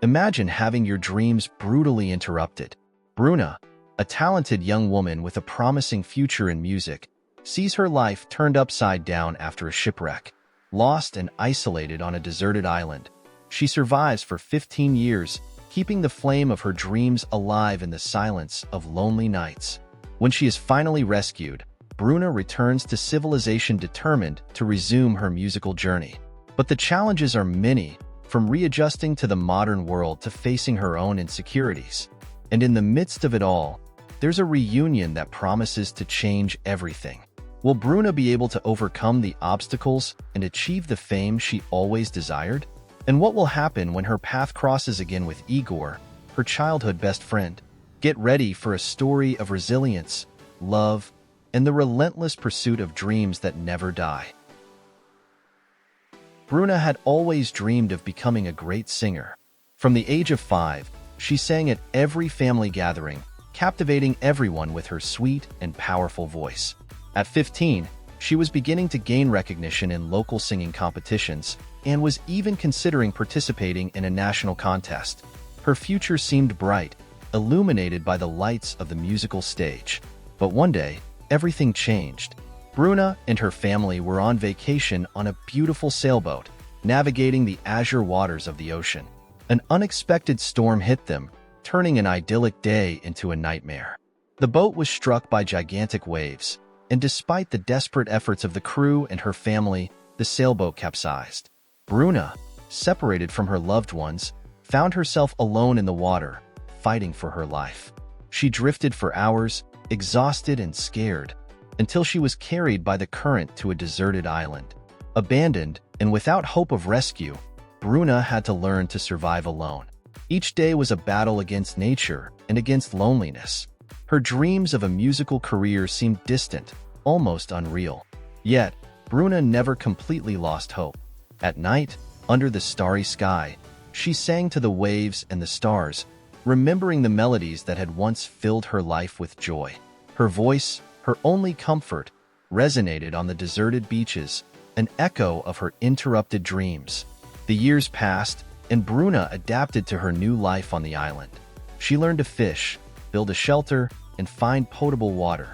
Imagine having your dreams brutally interrupted. Bruna, a talented young woman with a promising future in music, sees her life turned upside down after a shipwreck. Lost and isolated on a deserted island, she survives for 15 years, keeping the flame of her dreams alive in the silence of lonely nights. When she is finally rescued, Bruna returns to civilization determined to resume her musical journey. But the challenges are many, from readjusting to the modern world to facing her own insecurities. And in the midst of it all, there's a reunion that promises to change everything. Will Bruna be able to overcome the obstacles and achieve the fame she always desired? And what will happen when her path crosses again with Igor, her childhood best friend? Get ready for a story of resilience, love, and the relentless pursuit of dreams that never die. Bruna had always dreamed of becoming a great singer. From the age of 5, she sang at every family gathering, captivating everyone with her sweet and powerful voice. At 15, she was beginning to gain recognition in local singing competitions and was even considering participating in a national contest. Her future seemed bright, illuminated by the lights of the musical stage. But one day, everything changed. Bruna and her family were on vacation on a beautiful sailboat, navigating the azure waters of the ocean. An unexpected storm hit them, turning an idyllic day into a nightmare. The boat was struck by gigantic waves, and despite the desperate efforts of the crew and her family, the sailboat capsized. Bruna, separated from her loved ones, found herself alone in the water, fighting for her life. She drifted for hours, exhausted and scared, until she was carried by the current to a deserted island. Abandoned and without hope of rescue, Bruna had to learn to survive alone. Each day was a battle against nature and against loneliness. Her dreams of a musical career seemed distant, almost unreal. Yet, Bruna never completely lost hope. At night, under the starry sky, she sang to the waves and the stars, remembering the melodies that had once filled her life with joy. Her voice, her only comfort, resonated on the deserted beaches, an echo of her interrupted dreams. The years passed, and Bruna adapted to her new life on the island. She learned to fish, build a shelter, and find potable water.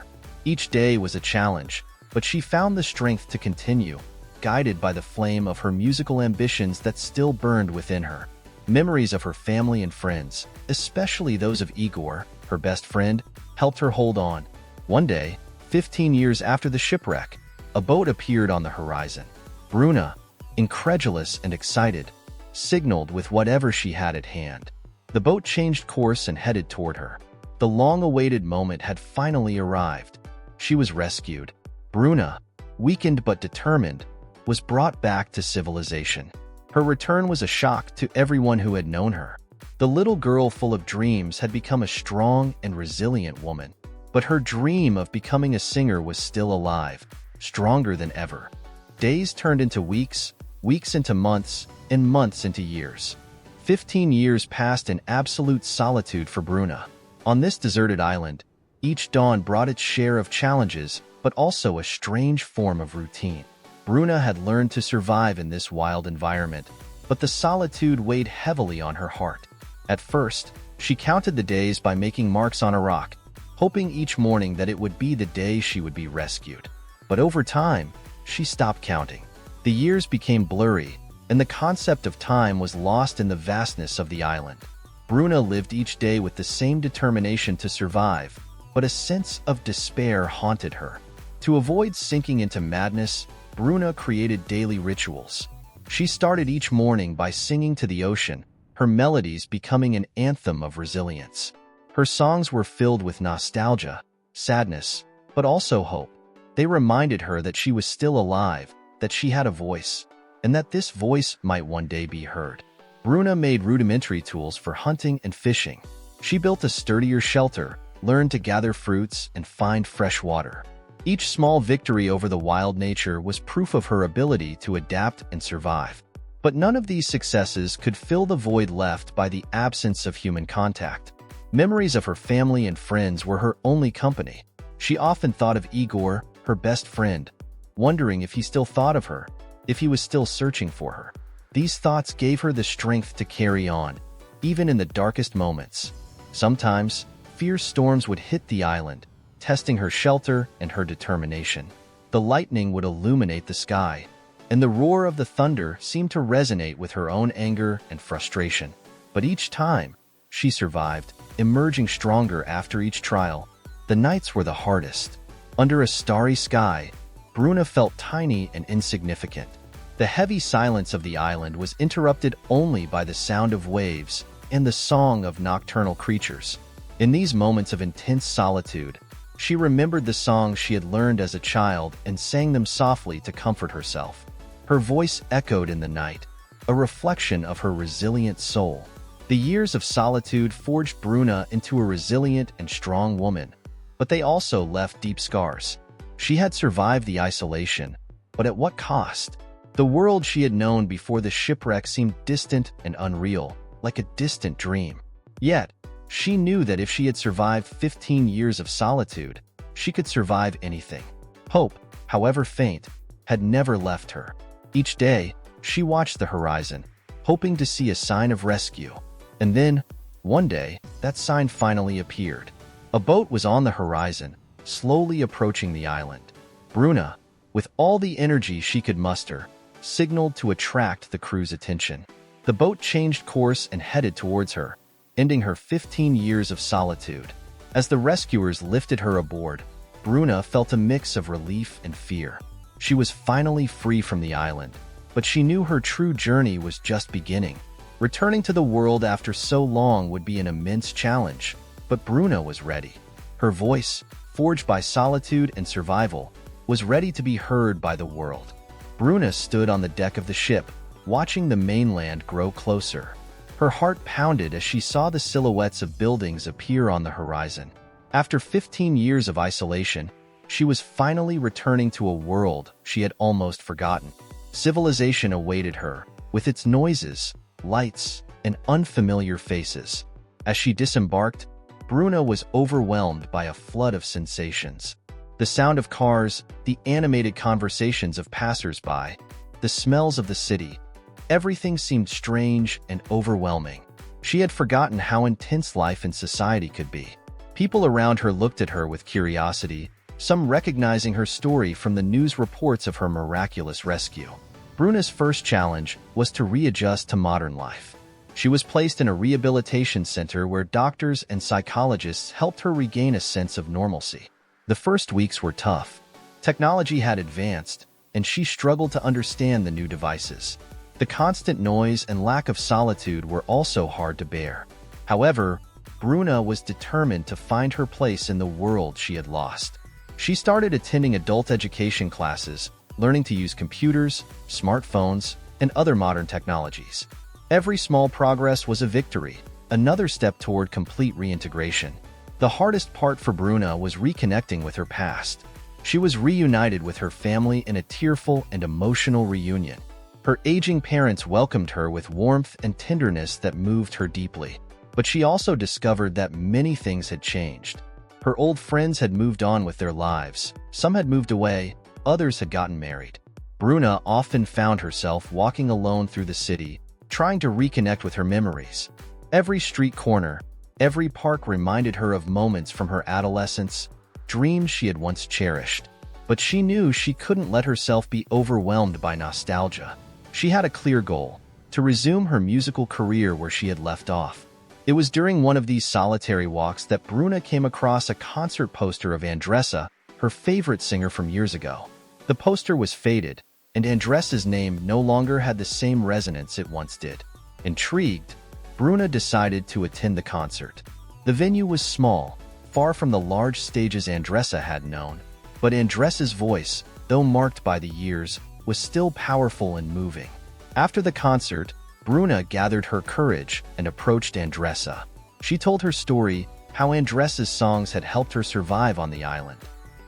Each day was a challenge, but she found the strength to continue, guided by the flame of her musical ambitions that still burned within her. Memories of her family and friends, especially those of Igor, her best friend, helped her hold on. One day, 15 years after the shipwreck, a boat appeared on the horizon. Bruna, incredulous and excited, signaled with whatever she had at hand. The boat changed course and headed toward her. The long-awaited moment had finally arrived. She was rescued. Bruna, weakened but determined, was brought back to civilization. Her return was a shock to everyone who had known her. The little girl full of dreams had become a strong and resilient woman. But her dream of becoming a singer was still alive, stronger than ever. Days turned into weeks, weeks into months, and months into years. 15 years passed in absolute solitude for Bruna. On this deserted island, each dawn brought its share of challenges, but also a strange form of routine. Bruna had learned to survive in this wild environment, but the solitude weighed heavily on her heart. At first, she counted the days by making marks on a rock, hoping each morning that it would be the day she would be rescued. But over time, she stopped counting. The years became blurry, and the concept of time was lost in the vastness of the island. Bruna lived each day with the same determination to survive, but a sense of despair haunted her. To avoid sinking into madness, Bruna created daily rituals. She started each morning by singing to the ocean, her melodies becoming an anthem of resilience. Her songs were filled with nostalgia, sadness, but also hope. They reminded her that she was still alive, that she had a voice, and that this voice might one day be heard. Bruna made rudimentary tools for hunting and fishing. She built a sturdier shelter, learned to gather fruits, and find fresh water. Each small victory over the wild nature was proof of her ability to adapt and survive. But none of these successes could fill the void left by the absence of human contact. Memories of her family and friends were her only company. She often thought of Igor, her best friend, wondering if he still thought of her, if he was still searching for her. These thoughts gave her the strength to carry on, even in the darkest moments. Sometimes, fierce storms would hit the island, testing her shelter and her determination. The lightning would illuminate the sky, and the roar of the thunder seemed to resonate with her own anger and frustration. But each time, she survived, emerging stronger after each trial. The nights were the hardest. Under a starry sky, Bruna felt tiny and insignificant. The heavy silence of the island was interrupted only by the sound of waves and the song of nocturnal creatures. In these moments of intense solitude, she remembered the songs she had learned as a child and sang them softly to comfort herself. Her voice echoed in the night, a reflection of her resilient soul. The years of solitude forged Bruna into a resilient and strong woman, but they also left deep scars. She had survived the isolation, but at what cost? The world she had known before the shipwreck seemed distant and unreal, like a distant dream. Yet, she knew that if she had survived 15 years of solitude, she could survive anything. Hope, however faint, had never left her. Each day, she watched the horizon, hoping to see a sign of rescue. And then, one day, that sign finally appeared. A boat was on the horizon, slowly approaching the island. Bruna, with all the energy she could muster, signaled to attract the crew's attention. The boat changed course and headed towards her, ending her 15 years of solitude. As the rescuers lifted her aboard, Bruna felt a mix of relief and fear. She was finally free from the island, but she knew her true journey was just beginning. Returning to the world after so long would be an immense challenge, but Bruna was ready. Her voice, forged by solitude and survival, was ready to be heard by the world. Bruna stood on the deck of the ship, watching the mainland grow closer. Her heart pounded as she saw the silhouettes of buildings appear on the horizon. After 15 years of isolation, she was finally returning to a world she had almost forgotten. Civilization awaited her, with its noises, lights, and unfamiliar faces. As she disembarked, Bruna was overwhelmed by a flood of sensations. The sound of cars, the animated conversations of passers-by, the smells of the city, everything seemed strange and overwhelming. She had forgotten how intense life in society could be. People around her looked at her with curiosity, some recognizing her story from the news reports of her miraculous rescue. Bruna's first challenge was to readjust to modern life. She was placed in a rehabilitation center where doctors and psychologists helped her regain a sense of normalcy. The first weeks were tough. Technology had advanced, and she struggled to understand the new devices. The constant noise and lack of solitude were also hard to bear. However, Bruna was determined to find her place in the world she had lost. She started attending adult education classes, learning to use computers, smartphones, and other modern technologies. Every small progress was a victory, another step toward complete reintegration. The hardest part for Bruna was reconnecting with her past. She was reunited with her family in a tearful and emotional reunion. Her aging parents welcomed her with warmth and tenderness that moved her deeply. But she also discovered that many things had changed. Her old friends had moved on with their lives. Some had moved away, others had gotten married. Bruna often found herself walking alone through the city, trying to reconnect with her memories. Every street corner, every park reminded her of moments from her adolescence, dreams she had once cherished. But she knew she couldn't let herself be overwhelmed by nostalgia. She had a clear goal: to resume her musical career where she had left off. It was during one of these solitary walks that Bruna came across a concert poster of Andressa, her favorite singer from years ago. The poster was faded, and Andressa's name no longer had the same resonance it once did. Intrigued, Bruna decided to attend the concert. The venue was small, far from the large stages Andressa had known, but Andressa's voice, though marked by the years, was still powerful and moving. After the concert, Bruna gathered her courage and approached Andressa. She told her story, how Andressa's songs had helped her survive on the island.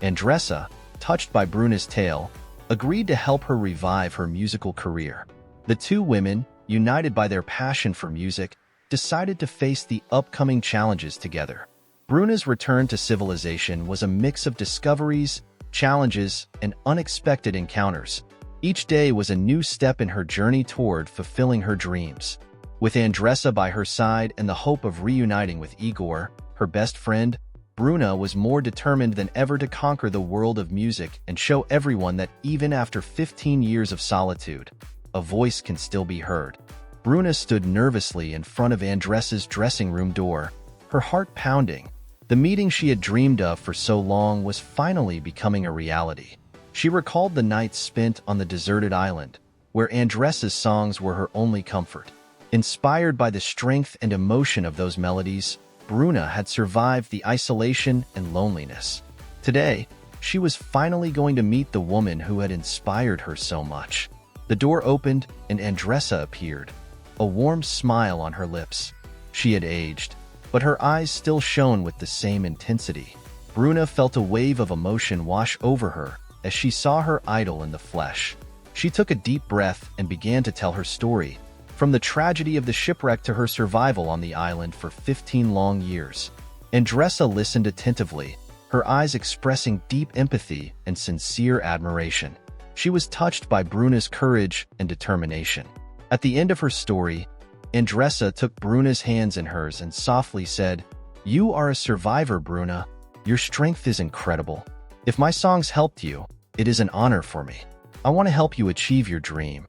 Andressa, touched by Bruna's tale, agreed to help her revive her musical career. The two women, united by their passion for music, decided to face the upcoming challenges together. Bruna's return to civilization was a mix of discoveries, challenges, and unexpected encounters. Each day was a new step in her journey toward fulfilling her dreams. With Andressa by her side and the hope of reuniting with Igor, her best friend, Bruna was more determined than ever to conquer the world of music and show everyone that even after 15 years of solitude, a voice can still be heard. Bruna stood nervously in front of Andressa's dressing room door, her heart pounding. The meeting she had dreamed of for so long was finally becoming a reality. She recalled the nights spent on the deserted island, where Andressa's songs were her only comfort. Inspired by the strength and emotion of those melodies, Bruna had survived the isolation and loneliness. Today, she was finally going to meet the woman who had inspired her so much. The door opened and Andressa appeared, a warm smile on her lips. She had aged, but her eyes still shone with the same intensity. Bruna felt a wave of emotion wash over her as she saw her idol in the flesh. She took a deep breath and began to tell her story, from the tragedy of the shipwreck to her survival on the island for 15 long years. Andressa listened attentively, her eyes expressing deep empathy and sincere admiration. She was touched by Bruna's courage and determination. At the end of her story, Andressa took Bruna's hands in hers and softly said, "You are a survivor, Bruna. Your strength is incredible. If my songs helped you, it is an honor for me. I want to help you achieve your dream."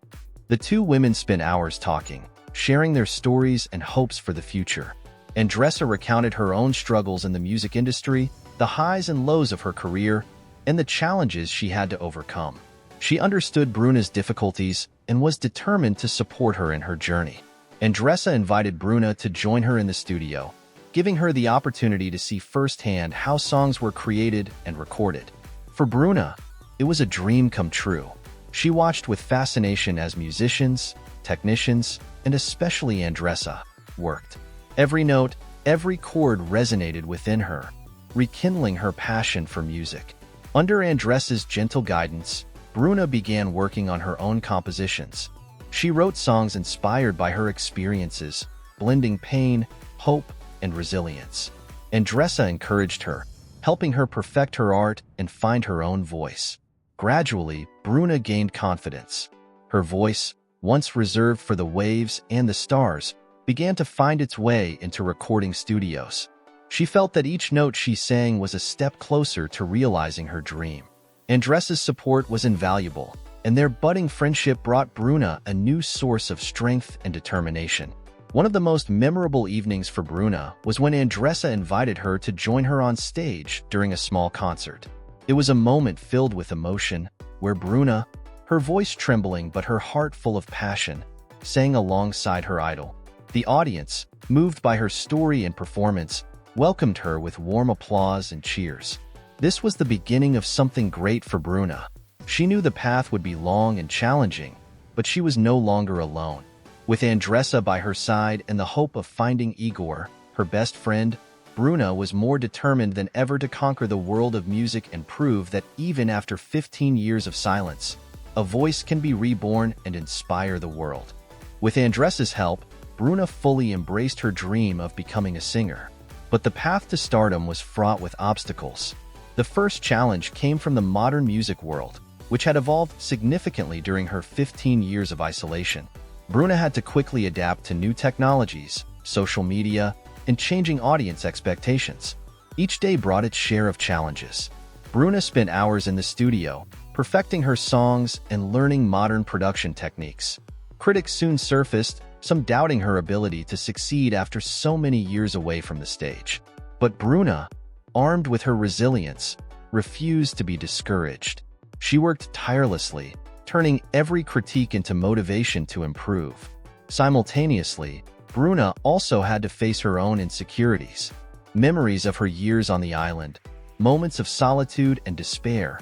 The two women spent hours talking, sharing their stories and hopes for the future. Andressa recounted her own struggles in the music industry, the highs and lows of her career, and the challenges she had to overcome. She understood Bruna's difficulties and was determined to support her in her journey. Andressa invited Bruna to join her in the studio, giving her the opportunity to see firsthand how songs were created and recorded. For Bruna, it was a dream come true. She watched with fascination as musicians, technicians, and especially Andressa worked. Every note, every chord resonated within her, rekindling her passion for music. Under Andressa's gentle guidance, Bruna began working on her own compositions. She wrote songs inspired by her experiences, blending pain, hope, and resilience. Andressa encouraged her, helping her perfect her art and find her own voice. Gradually, Bruna gained confidence. Her voice, once reserved for the waves and the stars, began to find its way into recording studios. She felt that each note she sang was a step closer to realizing her dream. Andressa's support was invaluable, and their budding friendship brought Bruna a new source of strength and determination. One of the most memorable evenings for Bruna was when Andressa invited her to join her on stage during a small concert. It was a moment filled with emotion, where Bruna, her voice trembling but her heart full of passion, sang alongside her idol. The audience, moved by her story and performance, welcomed her with warm applause and cheers. This was the beginning of something great for Bruna. She knew the path would be long and challenging, but she was no longer alone. With Andressa by her side and the hope of finding Igor, her best friend, Bruna was more determined than ever to conquer the world of music and prove that even after 15 years of silence, a voice can be reborn and inspire the world. With Andressa's help, Bruna fully embraced her dream of becoming a singer. But the path to stardom was fraught with obstacles. The first challenge came from the modern music world, which had evolved significantly during her 15 years of isolation. Bruna had to quickly adapt to new technologies, social media, and changing audience expectations. Each day brought its share of challenges. Bruna spent hours in the studio, perfecting her songs and learning modern production techniques. Critics soon surfaced, some doubting her ability to succeed after so many years away from the stage. But Bruna, armed with her resilience, refused to be discouraged. She worked tirelessly, turning every critique into motivation to improve. Simultaneously, Bruna also had to face her own insecurities. Memories of her years on the island, moments of solitude and despair,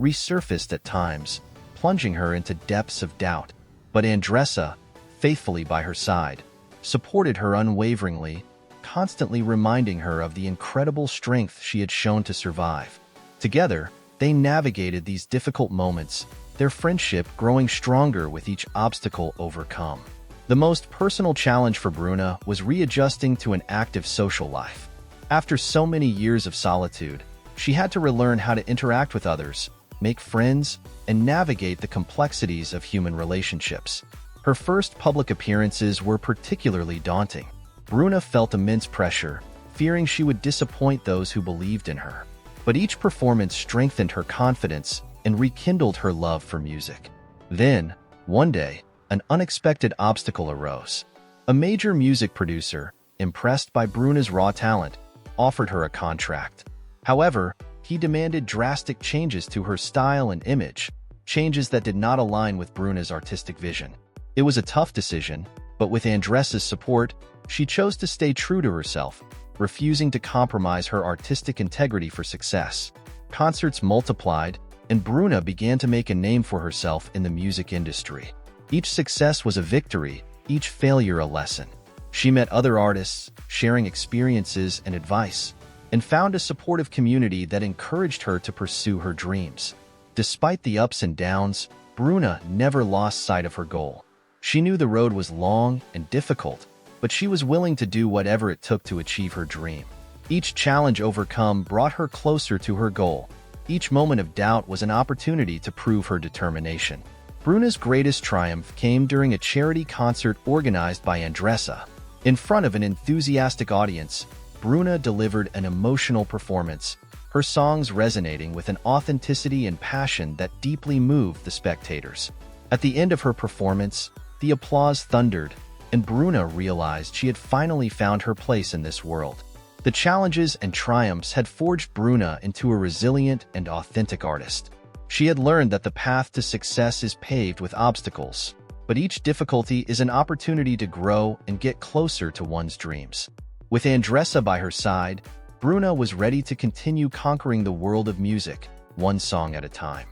resurfaced at times, plunging her into depths of doubt. But Andressa, faithfully by her side, supported her unwaveringly, constantly reminding her of the incredible strength she had shown to survive. Together, they navigated these difficult moments, their friendship growing stronger with each obstacle overcome. The most personal challenge for Bruna was readjusting to an active social life. After so many years of solitude, she had to relearn how to interact with others, make friends, and navigate the complexities of human relationships. Her first public appearances were particularly daunting. Bruna felt immense pressure, fearing she would disappoint those who believed in her. But each performance strengthened her confidence and rekindled her love for music. Then, one day, an unexpected obstacle arose. A major music producer, impressed by Bruna's raw talent, offered her a contract. However, he demanded drastic changes to her style and image, changes that did not align with Bruna's artistic vision. It was a tough decision, but with Andressa's support, she chose to stay true to herself, refusing to compromise her artistic integrity for success. Concerts multiplied, and Bruna began to make a name for herself in the music industry. Each success was a victory, each failure a lesson. She met other artists, sharing experiences and advice, and found a supportive community that encouraged her to pursue her dreams. Despite the ups and downs, Bruna never lost sight of her goal. She knew the road was long and difficult, but she was willing to do whatever it took to achieve her dream. Each challenge overcome brought her closer to her goal. Each moment of doubt was an opportunity to prove her determination. Bruna's greatest triumph came during a charity concert organized by Andressa. In front of an enthusiastic audience, Bruna delivered an emotional performance, her songs resonating with an authenticity and passion that deeply moved the spectators. At the end of her performance, the applause thundered, and Bruna realized she had finally found her place in this world. The challenges and triumphs had forged Bruna into a resilient and authentic artist. She had learned that the path to success is paved with obstacles, but each difficulty is an opportunity to grow and get closer to one's dreams. With Andressa by her side, Bruna was ready to continue conquering the world of music, one song at a time.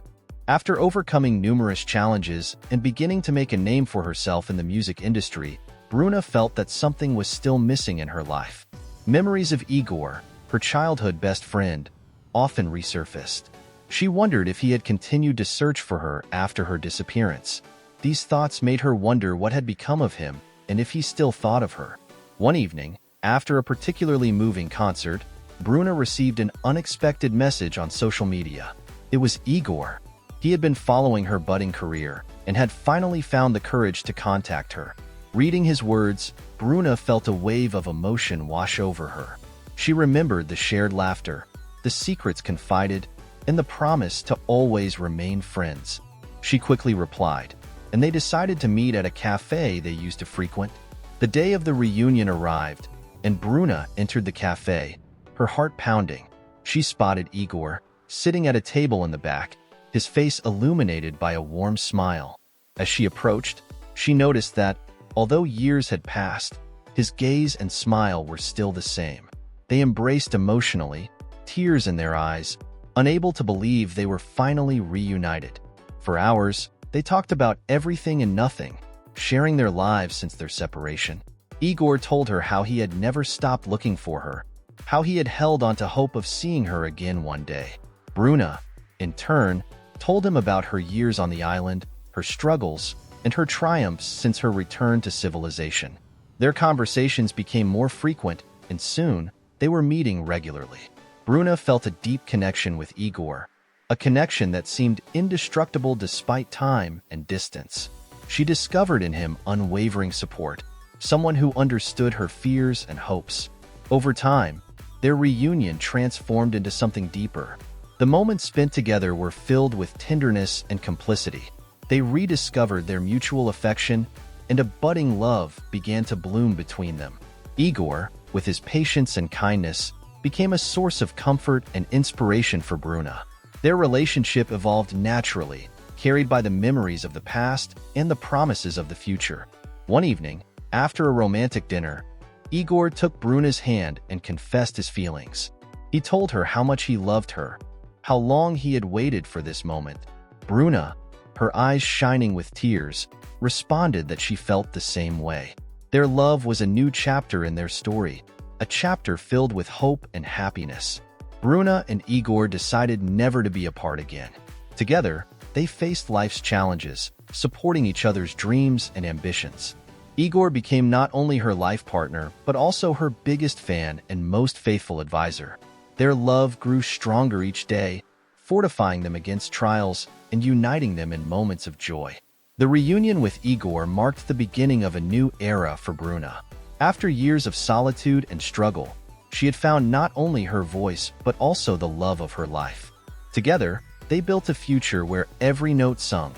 After overcoming numerous challenges and beginning to make a name for herself in the music industry, Bruna felt that something was still missing in her life. Memories of Igor, her childhood best friend, often resurfaced. She wondered if he had continued to search for her after her disappearance. These thoughts made her wonder what had become of him and if he still thought of her. One evening, after a particularly moving concert, Bruna received an unexpected message on social media. It was Igor. He had been following her budding career and had finally found the courage to contact her. Reading his words, Bruna felt a wave of emotion wash over her. She remembered the shared laughter, the secrets confided, and the promise to always remain friends. She quickly replied, and they decided to meet at a cafe they used to frequent. The day of the reunion arrived, and Bruna entered the cafe, her heart pounding. She spotted Igor, sitting at a table in the back, his face illuminated by a warm smile. As she approached, she noticed that, although years had passed, his gaze and smile were still the same. They embraced emotionally, tears in their eyes, unable to believe they were finally reunited. For hours, they talked about everything and nothing, sharing their lives since their separation. Igor told her how he had never stopped looking for her, how he had held on to hope of seeing her again one day. Bruna, in turn, told him about her years on the island, her struggles, and her triumphs since her return to civilization. Their conversations became more frequent, and soon, they were meeting regularly. Bruna felt a deep connection with Igor, a connection that seemed indestructible despite time and distance. She discovered in him unwavering support, someone who understood her fears and hopes. Over time, their reunion transformed into something deeper. The moments spent together were filled with tenderness and complicity. They rediscovered their mutual affection, and a budding love began to bloom between them. Igor, with his patience and kindness, became a source of comfort and inspiration for Bruna. Their relationship evolved naturally, carried by the memories of the past and the promises of the future. One evening, after a romantic dinner, Igor took Bruna's hand and confessed his feelings. He told her how much he loved her, how long he had waited for this moment. Bruna, her eyes shining with tears, responded that she felt the same way. Their love was a new chapter in their story, a chapter filled with hope and happiness. Bruna and Igor decided never to be apart again. Together, they faced life's challenges, supporting each other's dreams and ambitions. Igor became not only her life partner, but also her biggest fan and most faithful advisor. Their love grew stronger each day, fortifying them against trials and uniting them in moments of joy. The reunion with Igor marked the beginning of a new era for Bruna. After years of solitude and struggle, she had found not only her voice but also the love of her life. Together, they built a future where every note sung,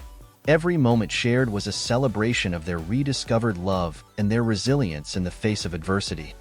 every moment shared was a celebration of their rediscovered love and their resilience in the face of adversity.